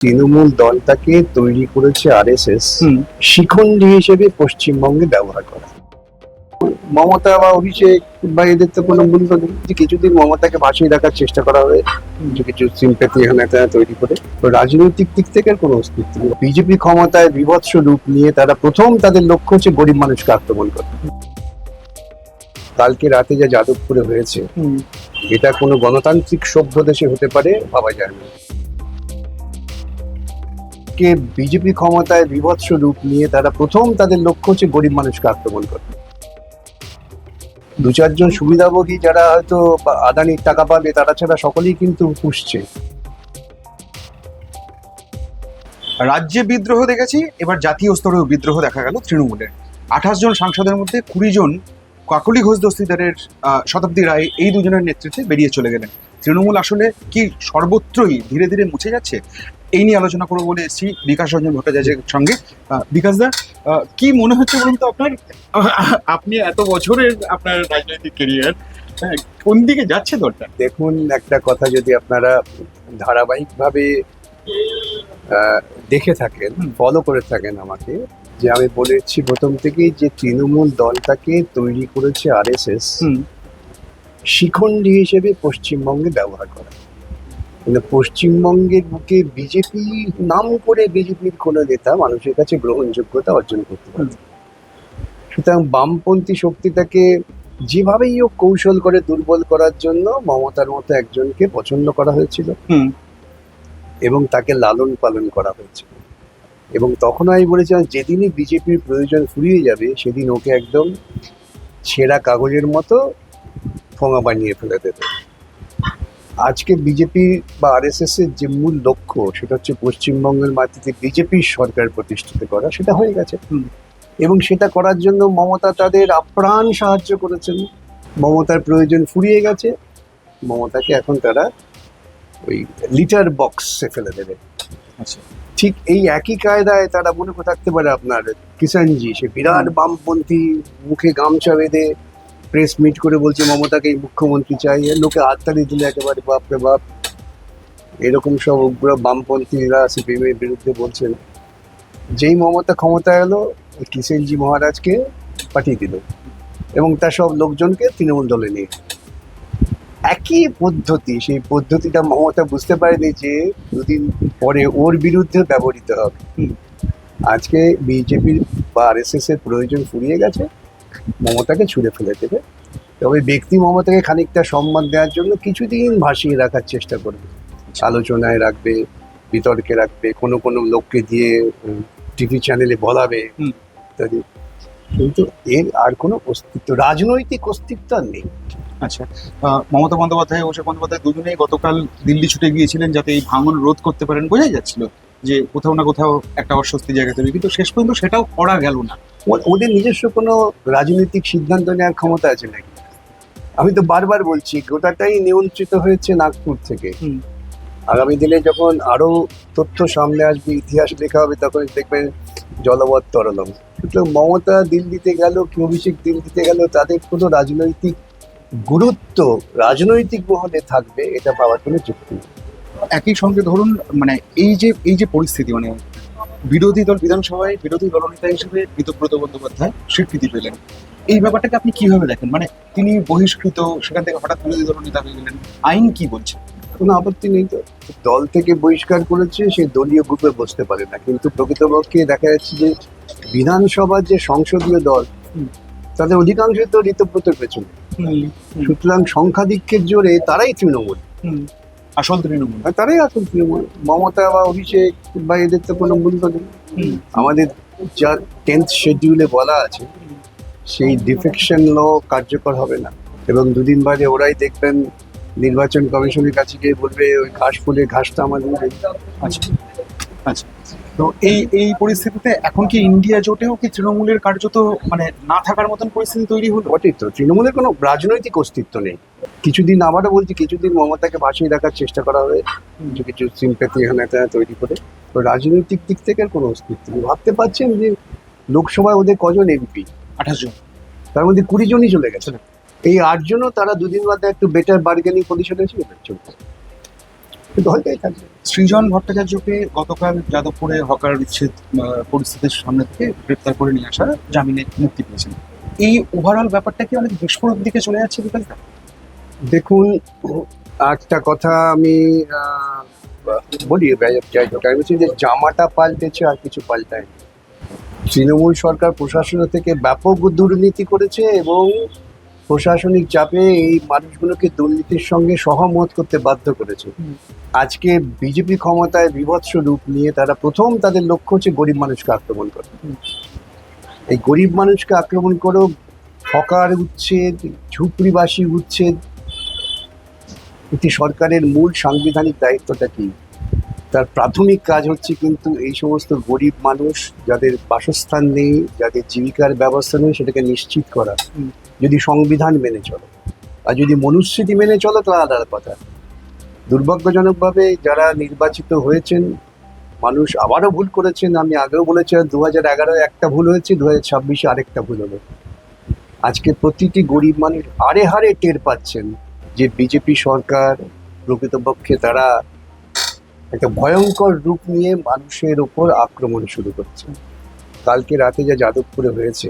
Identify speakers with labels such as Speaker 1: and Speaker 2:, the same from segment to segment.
Speaker 1: তৃণমূল দলটাকে তৈরি করেছে আরএসএস শিখণ্ডী হিসেবে পশ্চিমবঙ্গে ব্যবহার করা। মমতা বা অভিষেক বা এদের তো কোনো মূল্য নেই, যে কিছুদিন মমতাকে ভাসিয়ে রাখার চেষ্টা করা হবে, কিছু কিছু সিম্প্যাথি এখানে তৈরি করে। তো রাজনৈতিক দিক থেকে আর কোনো অস্তিত্ব নেই। বিজেপি ক্ষমতায় বিভৎস রূপ নিয়ে তারা প্রথম তাদের লক্ষ্য হচ্ছে গরিব মানুষকে আক্রমণ করা। কালকে রাতে যা যাদবপুরে হয়েছে, এটা কোনো গণতান্ত্রিক সভ্য দেশে হতে পারে ভাবা যায় না। বিজেপি ক্ষমতায় বিভৎস রূপ নিয়ে তারা প্রথম তাদের লক্ষ্য হচ্ছে গরিব মানুষকে আক্রমণ করে। দু চারজন সুবিধাভোগী যারা হয়তো আদানির টাকা পাবে, তারা ছাড়া সকলেই কিন্তু পুষছে।
Speaker 2: রাজ্যে বিদ্রোহ দেখেছি, এবার জাতীয় স্তরেও বিদ্রোহ দেখা গেল তৃণমূলের। 28 জন সাংসদের মধ্যে 20 জন কাকলি ঘোষ দস্তিদারের শতাব্দী রায় এই দুজনের নেতৃত্বে বেরিয়ে চলে গেলেন। তৃণমূল আসলে কি সর্বত্রই ধীরে ধীরে মুছে যাচ্ছে? এই নিয়ে আলোচনা করবো বলে এসেছি বিকাশ রঞ্জন ভট্টাচার্যের সঙ্গে। বিকাশ দা, কি মনে হচ্ছে বলুন তো আপনার? আপনি এত বছরের আপনার রাজনৈতিক কেরিয়ার, কোন দিকে যাচ্ছে দলটা?
Speaker 1: দেখুন, একটা কথা যদি আপনারা ধারাবাহিকভাবে দেখে থাকেন, ফলো করে থাকেন আমাকে, যে আমি বলেছি প্রথম থেকেই যে তৃণমূল দলটাকে তৈরি করেছে আরএসএস শিখণ্ডী হিসেবে পশ্চিমবঙ্গে ব্যবহার করা। কিন্তু পশ্চিমবঙ্গের বুকে বিজেপি নাম করে বিজেপির কোনো নেতা মানুষের কাছে গ্রহণযোগ্যতা অর্জন করতে পারে। সুতরাং বামপন্থী শক্তিটাকে যেভাবেই হোক কৌশল করে দুর্বল করার জন্য মমতার মতো একজনকে পছন্দ করা হয়েছিল এবং তাকে লালন পালন করা হয়েছিল। এবং তখন আমি বলেছিলাম, যেদিনই বিজেপির প্রয়োজন ফুরিয়ে যাবে সেদিন ওকে একদম ছেঁড়া কাগজের মতো ফোঙা বানিয়ে ফেলে দেবে। আজকে বিজেপি বা আরএসএস এর যে মূল লক্ষ্য, সেটা হচ্ছে পশ্চিমবঙ্গের মাটিতে বিজেপির সরকার প্রতিষ্ঠিত করা, সেটা হয়ে গেছে। এবং সেটা করার জন্য মমতা তাদের আপ্রাণ সাহায্য করেছেন। মমতার প্রয়োজন ফুরিয়ে গেছে, মমতাকে এখন তারা ওই লিটার বক্সে ফেলে দেবে।
Speaker 2: আচ্ছা,
Speaker 1: ঠিক এই একই কায়দায় তারা মনে করে থাকতে পারে আপনার কিষাণজি, সে বিরাট বামপন্থী, মুখে গামছা বেঁধে প্রেস মিট করে বলছে মমতাকে মুখ্যমন্ত্রী চাই, লোকে হাততালি দিলে একেবারে বাপরে বাপ, এরকম সব উগ্র বামপন্থীরা সিপিএমের বিরুদ্ধে বলছেন। যেই মমতা ক্ষমতা এলো, কিষেনজি মহারাজকে পাঠিয়ে দিল এবং তার সব লোকজনকে তৃণমূল দলে নিয়ে। একই পদ্ধতি, সেই পদ্ধতিটা মমতা বুঝতে পারেনি যে দুদিন পরে ওর বিরুদ্ধে ব্যবহৃত হবে। আজকে বিজেপির বা আরএসএস এর প্রয়োজন ফুরিয়ে গেছে, মমতাকে ছুঁড়ে ফেলে দেবে। তবে ব্যক্তি মমতাকে খানিকটা সম্মান দেওয়ার জন্য কিছুদিন ভাসিয়ে রাখার চেষ্টা করবে, আলোচনায় রাখবে, বিতর্কে রাখবে, কোনো কোনো লোককে দিয়ে টিভি চ্যানেলে বলাবে ইত্যাদি। কিন্তু এর আর কোনো অস্তিত্ব, রাজনৈতিক অস্তিত্ব আর নেই।
Speaker 2: আচ্ছা, মমতা বন্দ্যোপাধ্যায়, অভিষেক বন্দ্যোপাধ্যায় দুজনেই গতকাল দিল্লি ছুটে গিয়েছিলেন যাতে এই ভাঙন রোধ করতে পারেন। বোঝাই যাচ্ছিল যে কোথাও না কোথাও একটা অস্বস্তি জায়গা তৈরি, কিন্তু শেষ পর্যন্ত সেটাও করা গেল না।
Speaker 1: ওদের নিজস্ব কোনো রাজনৈতিক সিদ্ধান্ত নেওয়ার ক্ষমতা আছে নাকি? আমি তো বারবার বলছি, গোটাটাই নিয়ন্ত্রিত হয়েছে নাগপুর থেকে। আগামী দিনে যখন আরো তথ্য সামনে আসবে, ইতিহাস লেখা হবে, তখন দেখবেন জলবৎ তরলম। সুতরাং মমতা দিল্লিতে গেল কি অভিষেক দিল্লিতে গেল, তাদের কোনো রাজনৈতিক গুরুত্ব রাজনৈতিক মহলে থাকবে এটা পাওয়ার কোনো যুক্তি নেই।
Speaker 2: একই সঙ্গে ধরুন, মানে এই যে পরিস্থিতি, মানে বিরোধী দল বিধানসভায় বিরোধী দলনেতা হিসেবে ঋতব্রত বন্দ্যোপাধ্যায় স্বীকৃতি পেলেন, এই ব্যাপারটাকে আপনি কিভাবে দেখেন? মানে তিনি বহিষ্কৃত, সেখান থেকে হঠাৎ বিরোধী দলনেতা হয়ে গেলেন, আইন কি বলছে?
Speaker 1: কোনো আপত্তি নেই তো, দল থেকে বহিষ্কার করেছে, সে দলীয় গ্রুপে বসতে পারে না। কিন্তু প্রকৃতপক্ষে দেখা যাচ্ছে যে বিধানসভার যে সংসদীয় দল, তাদের অধিকাংশ তো ঋতব্রতের পেছনে। সুতরাং সংখ্যাধিক্যের জোরে তারাই তৃণমূল,
Speaker 2: আসল তৃণমূল,
Speaker 1: তারাই আসল তৃণমূল। মমতা বা অভিষেক বা এদের তো কোনো মূল্য নেই। আমাদের যা 10th শিডিউলে বলা আছে, সেই ডিফেকশন ল কার্যকর হবে না। এবং দুদিন বাদে ওরাই দেখবেন নির্বাচন কমিশনের কাছে গিয়ে বলবে ওই ঘাস ফুলে ঘাসটা আমাদের।
Speaker 2: আচ্ছা আচ্ছা, তো এই পরিস্থিতিতে এখন কি ইন্ডিয়া জোটেও কি তৃণমূলের কার্যত মানে না থাকার মতন পরিস্থিতি তৈরি হলো?
Speaker 1: বটেই তো, তৃণমূলের কোনো রাজনৈতিক অস্তিত্ব নেই। কিছুদিন, আবারও বলছি, কিছুদিন মমতাকে ভাসিয়ে রাখার চেষ্টা করা হবে, কিছু কিছু সিম্প্যাথি এখানে তৈরি করে। তো রাজনৈতিক দিক থেকে কোনো অস্তিত্ব নেই। ভাবতে পারছেন যে লোকসভায় ওদের কজন এমপি?
Speaker 2: 28 জন,
Speaker 1: তার মধ্যে 20 জনই চলে গেছে। এই 8 জনও তারা দুদিন বাদে একটু বেটার বার্গেনিং পজিশনে ছিল। দলটাই থাকবে।
Speaker 2: সৃজন ভট্টাচার্যকে গতকাল যাদবপুরে হকার উচ্ছেদ পরিস্থিতির সামনে থেকে গ্রেপ্তার করে নিয়ে আসা, জামিনে মুক্তি পেয়েছেন। এই ওভারঅল ব্যাপারটা কি অনেক বিস্ফোরক দিকে চলে যাচ্ছে বিকাশদা?
Speaker 1: দেখুন, একটা কথা আমি বলি, যাই হোক, আমি বলছি যে জামাটা পাল্টেছে আর কিছু পাল্টায়নি। তৃণমূল সরকার প্রশাসন থেকে ব্যাপক দুর্নীতি করেছে এবং প্রশাসনিক চাপে এই মানুষগুলোকে দুর্নীতির সঙ্গে সহমত করতে বাধ্য করেছে। আজকে বিজেপি ক্ষমতায় বিভৎস রূপ নিয়ে তারা প্রথম তাদের লক্ষ্য হচ্ছে গরিব মানুষকে আক্রমণ করা। এই গরিব মানুষকে আক্রমণ করো, হকার উচ্ছেদ, ঝুপড়িবাসী উচ্ছেদ। একটি সরকারের মূল সাংবিধানিক দায়িত্বটা কি? তার প্রাথমিক কাজ হচ্ছে কিন্তু এই সমস্ত গরিব মানুষ যাদের বাসস্থান নেই, যাদের জীবিকার ব্যবস্থা নেই, সেটাকে নিশ্চিত করা। যদি সংবিধান মেনে চলো, আর যদি মনুস্মৃতি মেনে চলো, তো আলাদা কথা। দুর্ভাগ্যজনকভাবে যারা নির্বাচিত হয়েছেন, মানুষ আবারও ভুল করেছেন। আমি আগেও বলেছিলাম 2011 একটা ভুল হয়েছে, 2026 আরেকটা ভুল হবে। আজকে প্রতিটি গরিব মানুষ হারে হারে টের পাচ্ছেন যে বিজেপি সরকার প্রকৃতপক্ষে তারা একটা ভয়ঙ্কর রূপ নিয়ে মানুষের ওপর আক্রমণ শুরু করছে। কালকে রাতে যা যাদবপুরে হয়েছে,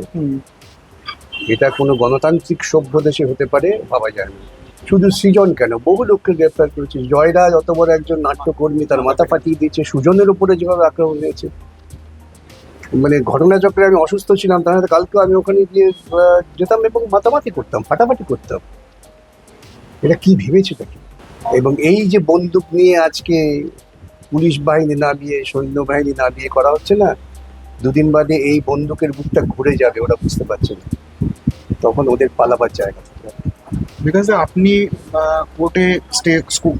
Speaker 1: এটা কোনো গণতান্ত্রিক সভ্য দেশে হতে পারে ভাবা যায় না। শুধু সৃজন কেন, বহু লোককে গ্রেপ্তার করেছে। জয়রাজ অত বড় একজন নাট্যকর্মী, তার মাথা ফাটিয়ে দিয়েছে। সুজনের উপরে যেভাবে আক্রমণ হয়েছে, মানে ঘটনাচক্রে আমি অসুস্থ ছিলাম, তাহলে কালকে আমি ওখানে গিয়ে যেতাম এবং মাতামাতি করতাম, ফাটাফাটি করতাম। এটা কি ভেবেছে তাকে? এবং এই যে বন্দুক নিয়ে আজকে পুলিশ বাহিনী নামিয়ে, সৈন্যবাহিনী নামিয়ে করা হচ্ছে না, দুদিন বাদে এই বন্দুকের বুকটা ঘুরে যাবে, ওরা বুঝতে পারছে না। তখন ওদের পালাবার জায়গা থাকে।
Speaker 2: বিকাশদা, আপনি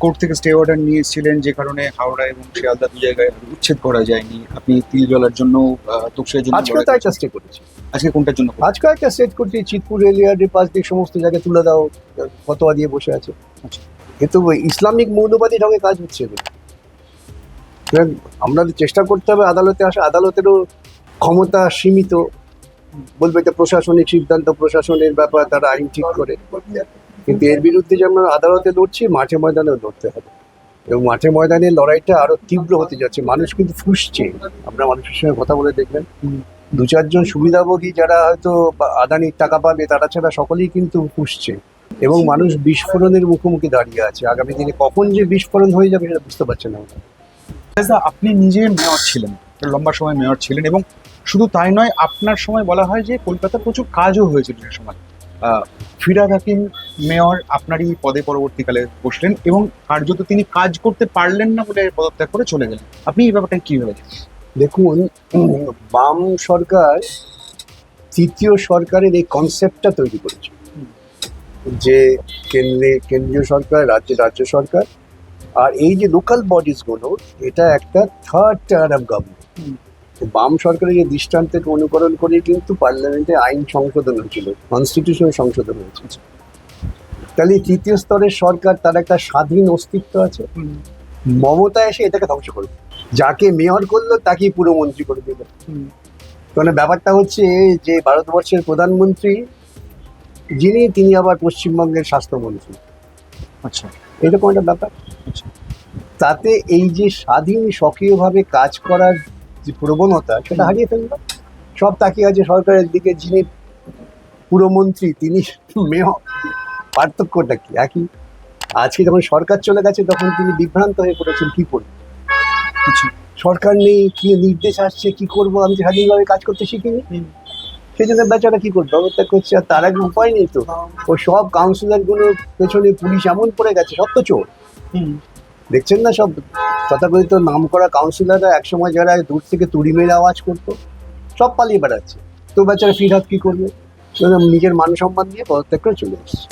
Speaker 2: কোর্ট থেকে স্টে অর্ডার নিয়েছিলেন, যে কারণে হাওড়া এবং শিয়ালদা দু জায়গায় উচ্ছেদ করা যায়নি। আপনি তিলজলার জন্য, তুকসের জন্য
Speaker 1: আজকে তো একটা স্টে করেছি।
Speaker 2: আজকে কোনটার জন্য?
Speaker 1: আজকে একটা সেট করছি, চিতপুর রেলিয়ার্ডের পাশ দিয়ে সমস্ত জায়গায় তুলে দাও, ফতোয়া দিয়ে বসে আছে।
Speaker 2: আচ্ছা।
Speaker 1: এ তো ইসলামিক মৌলবাদী ঢঙে কাজ হচ্ছে এগুলো। আমরা চেষ্টা করতে হবে আদালতে আসা। আদালতেরও ক্ষমতা সীমিত, বলবে এটা প্রশাসনিক সিদ্ধান্ত, প্রশাসনের ব্যাপার, তারা আইন ঠিক করে। কিন্তু এর বিরুদ্ধে যেমন আদালতে লড়ছি, মাঠে ময়দানেও লড়তে হবে। এবং মাঠে ময়দানে লড়াইটা আরো তীব্র হতে যাচ্ছে। মানুষ কিন্তু ফুঁসছে। আমরা মানুষের সঙ্গে কথা বলে দেখবেন, 2-4 জন সুবিধাভোগী যারা হয়তো আদানির টাকা পাবে, তারা ছাড়া সকলেই কিন্তু ফুঁসছে। এবং মানুষ বিস্ফোরণের মুখোমুখি দাঁড়িয়ে আছে। আগামী দিনে কখন যে বিস্ফোরণ হয়ে যাবে সেটা বুঝতে পারছে না।
Speaker 2: আপনি নিজে মেয়র ছিলেন, লম্বা সময় মেয়র ছিলেন, এবং শুধু তাই নয়, আপনার সময় বলা হয় যে কলকাতায় প্রচুর কাজও হয়েছিল সে সময়। ফিরহাদ হাকিম মেয়র আপনারই পদে পরবর্তীকালে বসলেন এবং কার্যত তিনি কাজ করতে পারলেন না বলে পদত্যাগ করে চলে গেলেন। আপনি এই ব্যাপারটা কিভাবে দেখেন?
Speaker 1: দেখুন, বাম সরকার তৃতীয় সরকারের এই কনসেপ্টটা তৈরি করেছে যে কেন্দ্রীয় সরকার, রাজ্য সরকার, আর এই যে লোকাল বডিজগুলো, এটা একটা থার্ড টায়ার অফ গভর্নমেন্ট। বাম সরকারের যে দৃষ্টান্তকে অনুকরণ করে কিন্তু পার্লামেন্টে আইন সংশোধন হয়েছিল, কনস্টিটিউশন সংশোধন হয়েছে। তাহলে তৃতীয় স্তরের সরকার, তার একটা স্বাধীন অস্তিত্ব আছে। মমতা এসে এটাকে ধ্বংস করবে। যাকে মেয়র করলো তাকেই পুরমন্ত্রী করে দিল। মানে ব্যাপারটা হচ্ছে যে ভারতবর্ষের প্রধানমন্ত্রী যিনি, তিনি আবার পশ্চিমবঙ্গের স্বাস্থ্যমন্ত্রী।
Speaker 2: আচ্ছা,
Speaker 1: এরকম একটা ব্যাপার।
Speaker 2: আচ্ছা।
Speaker 1: তাতে এই যে স্বাধীন সক্রিয়ভাবে কাজ করার যে প্রবণতা, সেটা হারিয়ে ফেলল। সব তাকিয়ে আছে সরকারের দিকে, যিনি পুরমন্ত্রী তিনি মেয়র। পার্থক্যটা কি? একই। আজকে যখন সরকার চলে গেছে তখন তিনি বিভ্রান্ত হয়ে পড়েছেন, কি করবো। সরকার নেই, কি নির্দেশ আসছে, কি করবো, আমি তো স্বাধীনভাবে কাজ করতে শিখিনি। সেই জন্য বেচারা কি করবে, ব্যবস্থা করছে। আর তার আগে উপায় নেই তো। ও সব কাউন্সিলর গুলোর পেছনে পুলিশ এমন পড়ে গেছে, সব তো চোর। দেখছেন না, সব তথাকথিত নাম করা কাউন্সিলররা একসময় যারা দূর থেকে তুড়ি মেরে আওয়াজ করতো, সব পালিয়ে বেড়াচ্ছে। তো বেচারা ফিরহাদ কি করবে? নিজের মান সম্মান দিয়ে পদত্যাগ করে চলে এসছে।